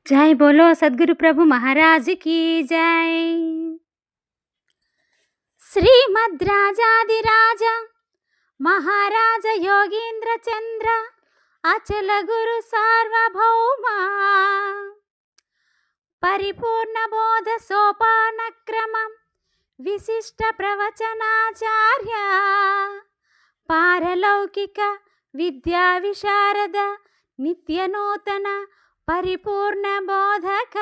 जय बोलो सद्गुरु प्रभु महाराज की जय। श्रीमद् राजाधिराज महाराज योगींद्र चंद्र अचल गुरु सार्वभौमा परिपूर्ण बोध सोपान क्रमं विशिष्ट प्रवचनाचार्य पारलौकिक विद्या विशारद नित्य नूतन परिपूर्ण बोधक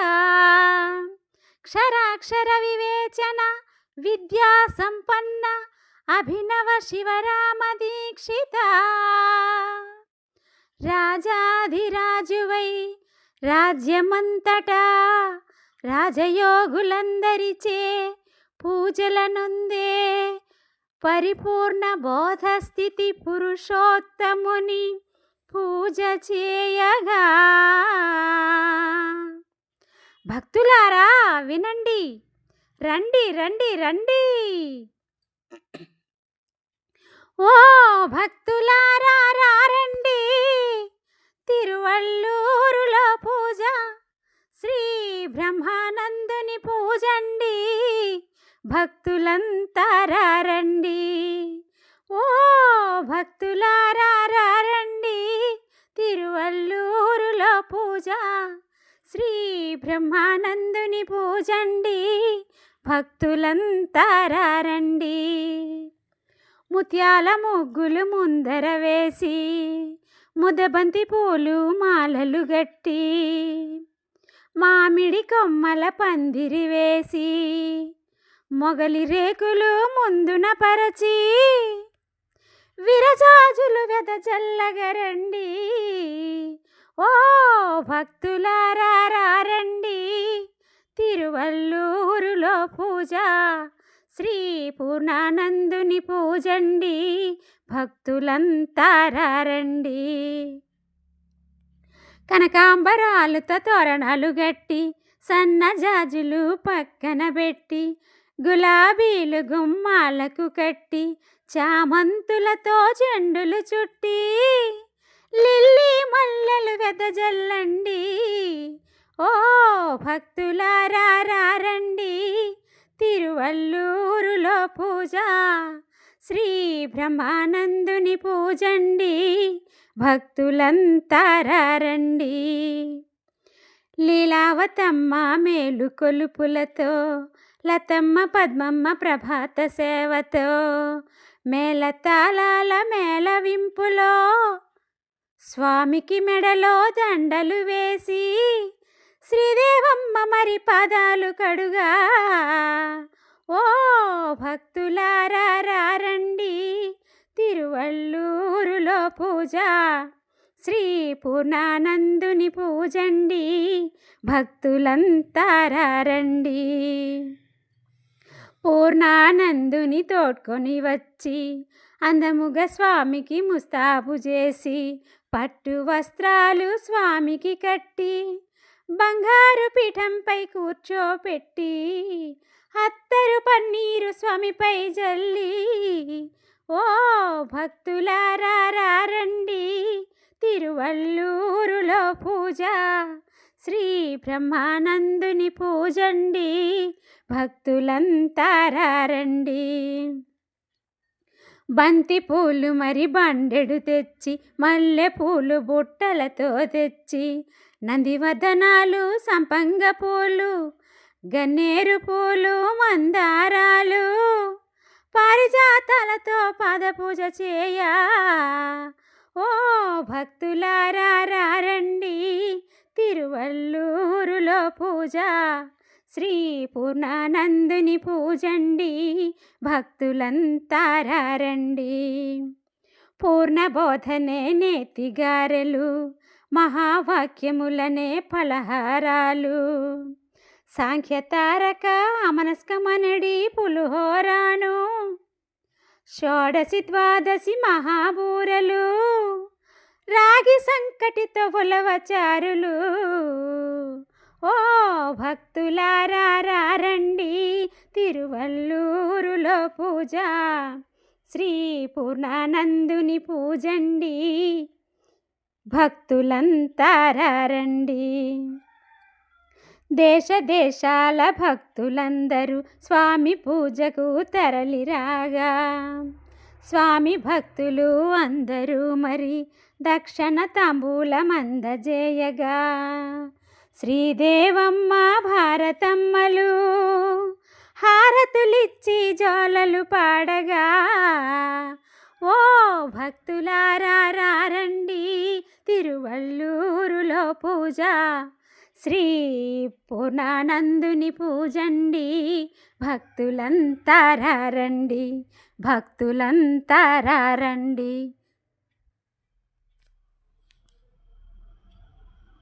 क्षराक्षर विवेचन विद्या संपन्न अभिनव शिवराम दीक्षिता राजाधिराजुवै राज्यमंतटा राजयोगुलंदरिचे पूजलनुंदे परिपूर्ण बोध स्थिति पुरुषोत्तमुनि పూజ చేయగా భక్తులారా వినండి, రండి రండి రండి. ఓ భక్తులారా రండి, తిరువల్లూరులో పూజ శ్రీ బ్రహ్మానందుని పూజండి, భక్తులంతా రండి. ఓ భక్తులారా రండి, తిరువల్లూరులో పూజ శ్రీ బ్రహ్మానందుని పూజండి, భక్తులంతా రండి. ముత్యాల ముగ్గులు ముందర వేసి ముదబంతి పూలు మాలలు గట్టి మామిడి కొమ్మల పందిరి వేసి మొగలి రేకులు ముందున పరచి విరజాజులు వెదజల్లగరండి. ఓ భక్తులారా రండి, తిరువల్లూరులో పూజ శ్రీ పూర్ణానందుని పూజండి, భక్తులంతా రండి. కనకాంబరాలతో తోరణాలు గట్టి సన్నజాజులు పక్కన పెట్టి గులాబీలు గుమ్మాలకు కట్టి చామంతులతో చెండులు చుట్టి లిల్లీ మల్లెలు వెదజల్లండి. ఓ భక్తులారా రండి, తిరువల్లూరులో పూజ శ్రీ బ్రహ్మానందుని పూజండి, భక్తులంతా రండి. లీలావతమ్మ మేలు కొలుపులతో లతమ్మ పద్మమ్మ ప్రభాత సేవతో మేళతాళాల మేళవింపులో స్వామికి మెడలో దండలు వేసి శ్రీదేవమ్మ మరి పాదాలు కడుగా. ఓ భక్తులారా రండి, తిరువల్లూరులో పూజ శ్రీ పూర్ణానందుని పూజండి, భక్తులంతా రండి. పూర్ణానందుని తోడ్కొని వచ్చి అందముగా స్వామికి ముస్తాబు చేసి పట్టు వస్త్రాలు స్వామికి కట్టి బంగారు పీఠంపై కూర్చోపెట్టి అత్తరు పన్నీరు స్వామిపై జల్లి. ఓ భక్తులారా రండి, తిరువల్లూరులో పూజ శ్రీ బ్రహ్మానందుని పూజండి, భక్తులంతా రండి. బంతి పూలు మరి బండెడు తెచ్చి మల్లె పూలు బుట్టలతో తెచ్చి నందివదనాలు సంపంగ పూలు గన్నేరు పూలు మందారాలు పారిజాతాలతో పాదపూజ చేయ. ఓ భక్తులారా రండి, తిరువల్లూరులో పూజ శ్రీ పూర్ణానందుని పూజండి, భక్తులంతా రండి. పూర్ణబోధనే నేతిగారెలు మహావాక్యములనే ఫలహారాలు సాంఖ్యతారక అమనస్కమనడి పులిహోరాను షోడశి ద్వాదశి మహాబూరలు రాగి సంకటితో ఉలవచారులు. ఓ భక్తులారా రండి, తిరువల్లూరులో పూజ శ్రీ పూర్ణానందుని పూజండి, భక్తులంతా రండి. దేశ దేశాల భక్తులందరూ స్వామి పూజకు తరలిరాగా, స్వామి భక్తులు అందరూ మరి దక్షిణ తాంబూలమందజేయగా, శ్రీదేవమ్మ భారతమ్మలు హారతులిచ్చి జోలలు పాడగా, ఓ భక్తులారా రండి తిరువళ్ళూరులో పూజ, శ్రీ పూర్ణానందుని పూజండి, భక్తులంతా రండి, భక్తులంతా రండి.